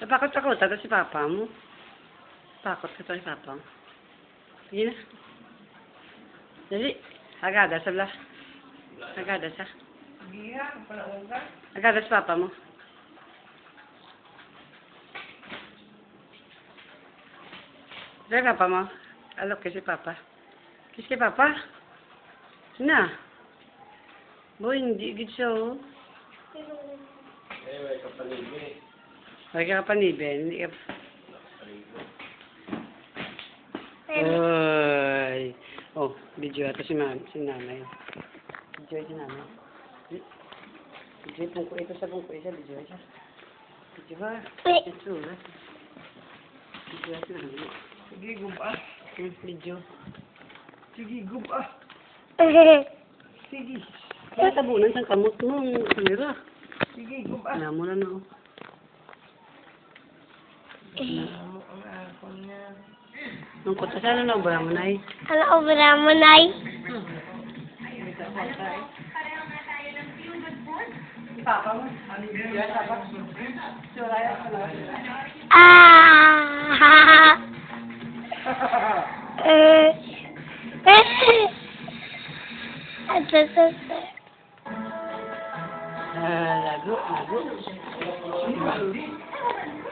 Napakot-takot ito si Papa mo. Takot ka ito si Papa mo. Sige na. Dali. Agada sa bla. Agada sa. Agada sa Papa mo. Say Papa mo. Alok kay si Papa. Kiss kay Papa. Na. Boy, hindi gid siya oh. May kapalibe. Huwag ka panibin. Hindi ka... Oy. Oh, video ito si nanay. Video si nanay. Video pungko ito sa pungko isa. Video isa. Video ba? Ito ba? Video si nanay. Sige, guba. Video. Sige, guba. Sige. Kaya tabunan sa kamot mo. Kamera. Sige, guba. Alam mo na no. Ang ako na. Nung kota sana na ba mo nay? Ano ba naman ay? Papa mo. Ano yun? Papa. Suraya ka lang. Ah! Lago.